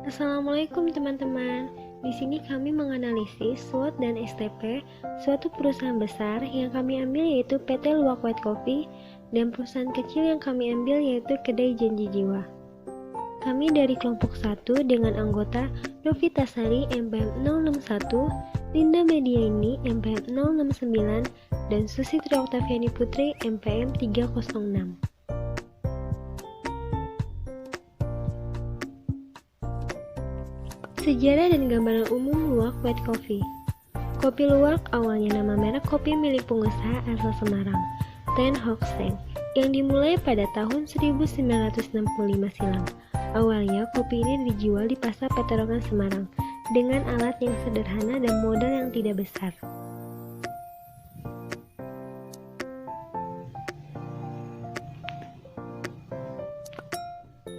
Assalamualaikum teman-teman. Di sini kami menganalisis SWOT dan STP suatu perusahaan besar yang kami ambil yaitu PT Luwak White Coffee dan perusahaan kecil yang kami ambil yaitu Kedai Janji Jiwa. Kami dari kelompok 1 dengan anggota Novita Sari MPM 061, Linda Mediaini MPM 069, dan Susitri Oktaviani Putri MPM 306. Sejarah dan gambaran umum Luwak White Coffee. Kopi Luwak awalnya nama merek kopi milik pengusaha asal Semarang, Ten Hock Seng, yang dimulai pada tahun 1965 silam. Awalnya kopi ini dijual di pasar Peterongan Semarang dengan alat yang sederhana dan modal yang tidak besar.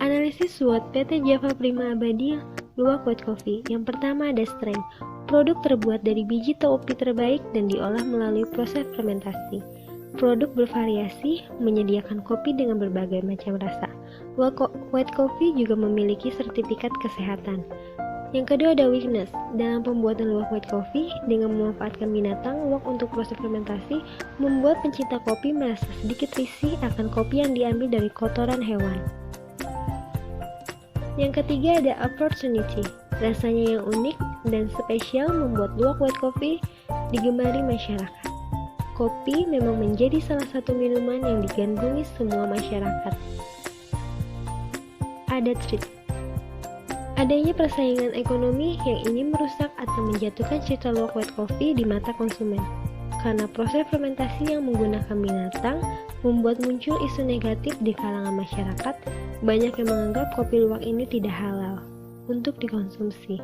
Analisis SWOT PT Java Prima Abadi Luwak White Coffee. Yang pertama ada strength. Produk terbuat dari biji kopi terbaik dan diolah melalui proses fermentasi. Produk bervariasi, menyediakan kopi dengan berbagai macam rasa. Luwak White Coffee juga memiliki sertifikat kesehatan. Yang kedua ada weakness. Dalam pembuatan Luwak White Coffee, dengan memanfaatkan binatang luwak untuk proses fermentasi, membuat pencinta kopi merasa sedikit risih akan kopi yang diambil dari kotoran hewan. Yang ketiga ada opportunity. Rasanya yang unik dan spesial membuat Luwak White Coffee digemari masyarakat. Kopi memang menjadi salah satu minuman yang digandrungi semua masyarakat. Ada threat. Adanya persaingan ekonomi yang ingin merusak atau menjatuhkan citra Luwak White Coffee di mata konsumen. Karena proses fermentasi yang menggunakan binatang membuat muncul isu negatif di kalangan masyarakat. Banyak yang menganggap kopi luwak ini tidak halal untuk dikonsumsi.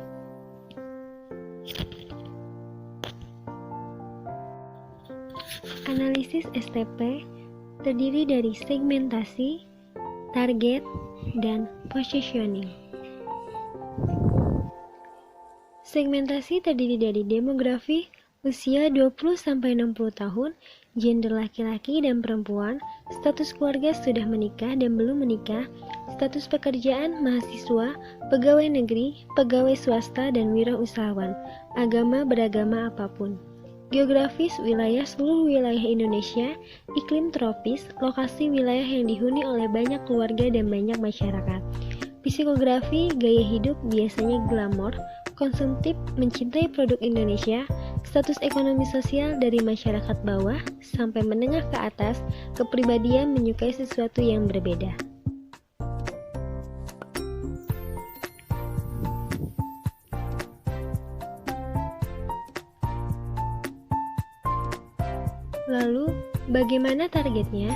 Analisis STP terdiri dari segmentasi, target, dan positioning. Segmentasi terdiri dari demografi, usia 20-60 tahun, gender laki-laki dan perempuan, status keluarga sudah menikah dan belum menikah, status pekerjaan mahasiswa, pegawai negeri, pegawai swasta, dan wirausahawan, agama beragama apapun. Geografis wilayah seluruh wilayah Indonesia, iklim tropis, lokasi wilayah yang dihuni oleh banyak keluarga dan banyak masyarakat. Psikografi, gaya hidup biasanya glamor, konsumtif, mencintai produk Indonesia, status ekonomi sosial dari masyarakat bawah sampai menengah ke atas, kepribadian menyukai sesuatu yang berbeda. Lalu, bagaimana targetnya?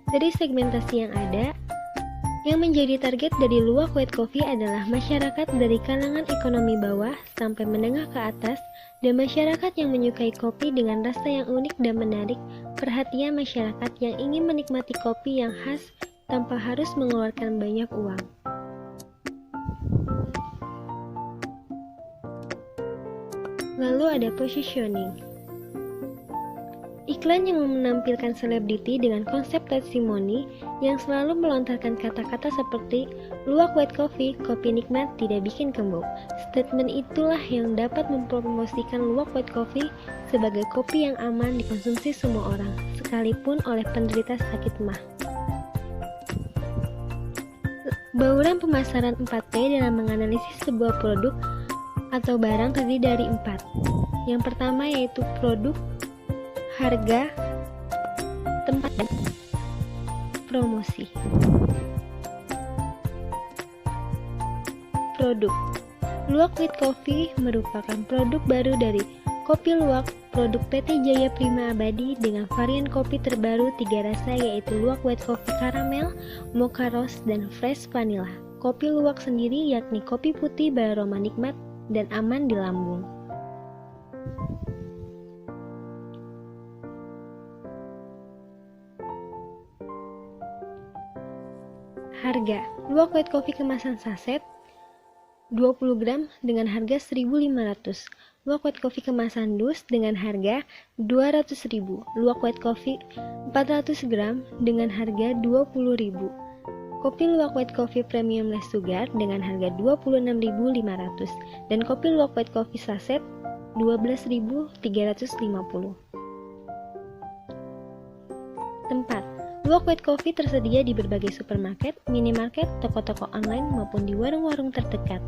Dari segmentasi yang ada, yang menjadi target dari Luwak White Coffee adalah masyarakat dari kalangan ekonomi bawah sampai menengah ke atas dan masyarakat yang menyukai kopi dengan rasa yang unik dan menarik, perhatian masyarakat yang ingin menikmati kopi yang khas tanpa harus mengeluarkan banyak uang. Lalu ada positioning. Iklan yang menampilkan selebriti dengan konsep testimoni yang selalu melontarkan kata-kata seperti Luwak White Coffee, kopi nikmat tidak bikin kembung. Statement itulah yang dapat mempromosikan Luwak White Coffee sebagai kopi yang aman dikonsumsi semua orang, sekalipun oleh penderita sakit mah. Bauran pemasaran 4P dalam menganalisis sebuah produk atau barang terdiri dari 4. Yang pertama yaitu produk, harga, tempat, dan promosi. Produk Luwak White Coffee merupakan produk baru dari Kopi Luwak, produk PT Jaya Prima Abadi dengan varian kopi terbaru 3 rasa yaitu Luwak White Coffee Caramel, Mocha Rose, dan Fresh Vanilla. Kopi Luwak sendiri yakni kopi putih beraroma nikmat dan aman di lambung. Harga Luwak White Coffee kemasan saset 20 gram dengan harga 1.500. Luwak White Coffee kemasan dus dengan harga 200.000. Luwak White Coffee 400 gram dengan harga 20.000. kopi luwak white coffee premium less sugar dengan harga 26.500 dan kopi luwak white coffee saset 12.350. Tempat: luwak white coffee tersedia di berbagai supermarket, minimarket, toko-toko online maupun di warung-warung terdekat.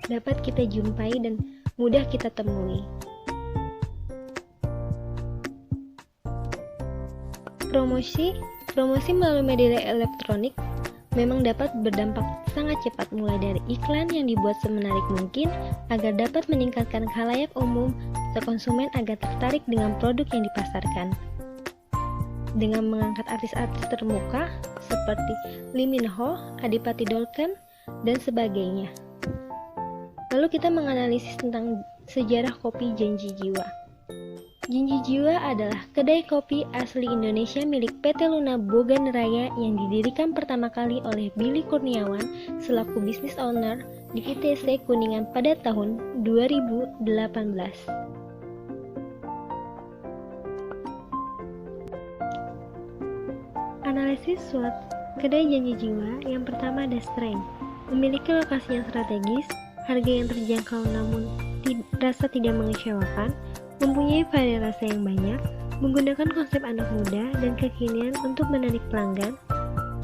Dapat kita jumpai dan mudah kita temui. Promosi melalui media elektronik memang dapat berdampak sangat cepat, mulai dari iklan yang dibuat semenarik mungkin agar dapat meningkatkan khalayak umum serta konsumen agar tertarik dengan produk yang dipasarkan. Dengan mengangkat artis-artis termuka seperti Lee Min Ho, Adipati Dolken, dan sebagainya. Lalu kita menganalisis tentang sejarah kopi Janji Jiwa. Janji Jiwa adalah kedai kopi asli Indonesia milik PT Luna Bogan Raya yang didirikan pertama kali oleh Billy Kurniawan selaku business owner di ITC Kuningan pada tahun 2018. Analisis SWOT kedai Janji Jiwa. Yang pertama ada strength, memiliki lokasi yang strategis, harga yang terjangkau namun rasa tidak mengecewakan, mempunyai varian rasa yang banyak, menggunakan konsep anak muda dan kekinian untuk menarik pelanggan,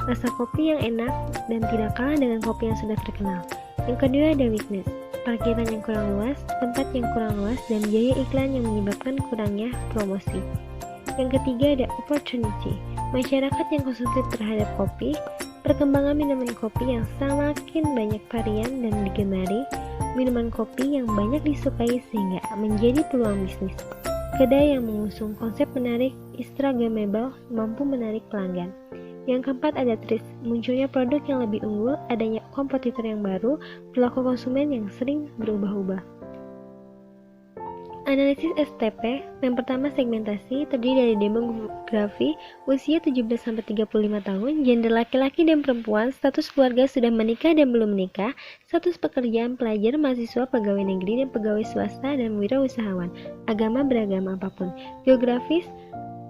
rasa kopi yang enak dan tidak kalah dengan kopi yang sudah terkenal. Yang kedua ada weakness, parkiran yang kurang luas, tempat yang kurang luas, dan biaya iklan yang menyebabkan kurangnya promosi. Yang ketiga ada opportunity, masyarakat yang konsumtif terhadap kopi, perkembangan minuman kopi yang semakin banyak varian dan digemari, minuman kopi yang banyak disukai sehingga menjadi peluang bisnis. Kedai yang mengusung konsep menarik, Instagramable, mampu menarik pelanggan. Yang keempat ada twist, munculnya produk yang lebih unggul, adanya kompetitor yang baru, perilaku konsumen yang sering berubah-ubah. Analisis STP. Yang pertama segmentasi, terdiri dari demografi, usia 17-35 tahun, gender laki-laki dan perempuan, status keluarga sudah menikah dan belum menikah, status pekerjaan pelajar, mahasiswa, pegawai negeri dan pegawai swasta, dan wirausahawan, agama beragama apapun. Geografis,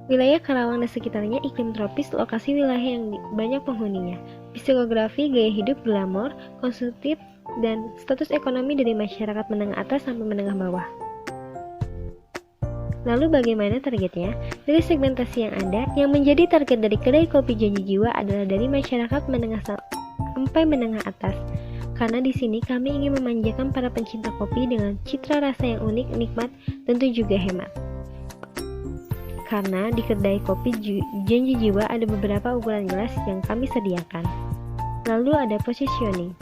wilayah Karawang dan sekitarnya, iklim tropis, lokasi wilayah yang banyak penghuninya. Psikografi, gaya hidup glamor, konsumtif, dan status ekonomi dari masyarakat menengah atas sampai menengah bawah. Lalu bagaimana targetnya? Dari segmentasi yang ada, yang menjadi target dari kedai kopi Janji Jiwa adalah dari masyarakat menengah sampai menengah atas. Karena di sini kami ingin memanjakan para pencinta kopi dengan citra rasa yang unik, nikmat, tentu juga hemat. Karena di kedai kopi Janji Jiwa ada beberapa ukuran gelas yang kami sediakan. Lalu ada positioning.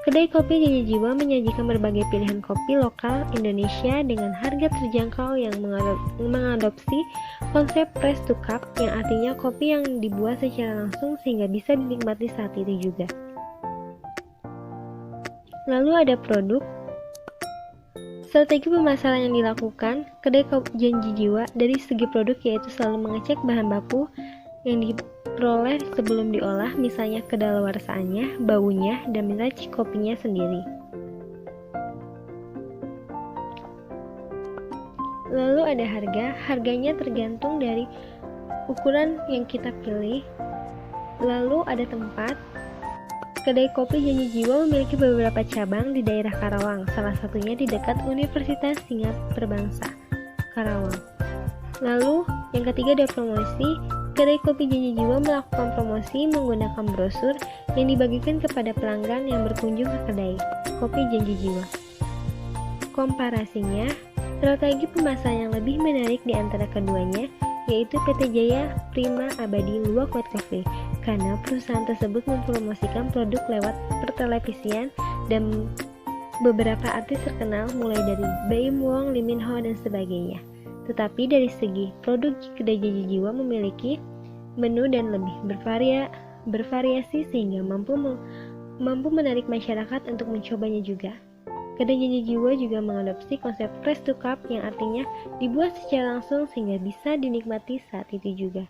Kedai kopi Janji Jiwa menyajikan berbagai pilihan kopi lokal Indonesia dengan harga terjangkau yang mengadopsi konsep press to cup, yang artinya kopi yang dibuat secara langsung sehingga bisa dinikmati saat itu juga. Lalu ada produk. Strategi pemasaran yang dilakukan kedai kopi Janji Jiwa dari segi produk yaitu selalu mengecek bahan baku yang diperoleh sebelum diolah, misalnya kedaluarsanya, baunya, dan meracik kopinya sendiri. Lalu ada harganya tergantung dari ukuran yang kita pilih. Lalu ada tempat. Kedai kopi Janji Jiwa memiliki beberapa cabang di daerah Karawang, salah satunya di dekat Universitas Singapura Bangsa, Karawang. Lalu yang ketiga ada promosi. Kedai kopi Janji Jiwa melakukan promosi menggunakan brosur yang dibagikan kepada pelanggan yang berkunjung ke kedai kopi Janji Jiwa. Komparasinya, strategi pemasaran yang lebih menarik di antara keduanya yaitu PT Jaya Prima Abadi Luwak White Coffee, karena perusahaan tersebut mempromosikan produk lewat pertelevisian dan beberapa artis terkenal mulai dari Baim Wong, Lee Min Ho, dan sebagainya. Tetapi dari segi produk kedai Janji Jiwa memiliki menu dan lebih bervariasi sehingga mampu menarik masyarakat untuk mencobanya juga. Kedai Janji Jiwa juga mengadopsi konsep press to cup yang artinya dibuat secara langsung sehingga bisa dinikmati saat itu juga.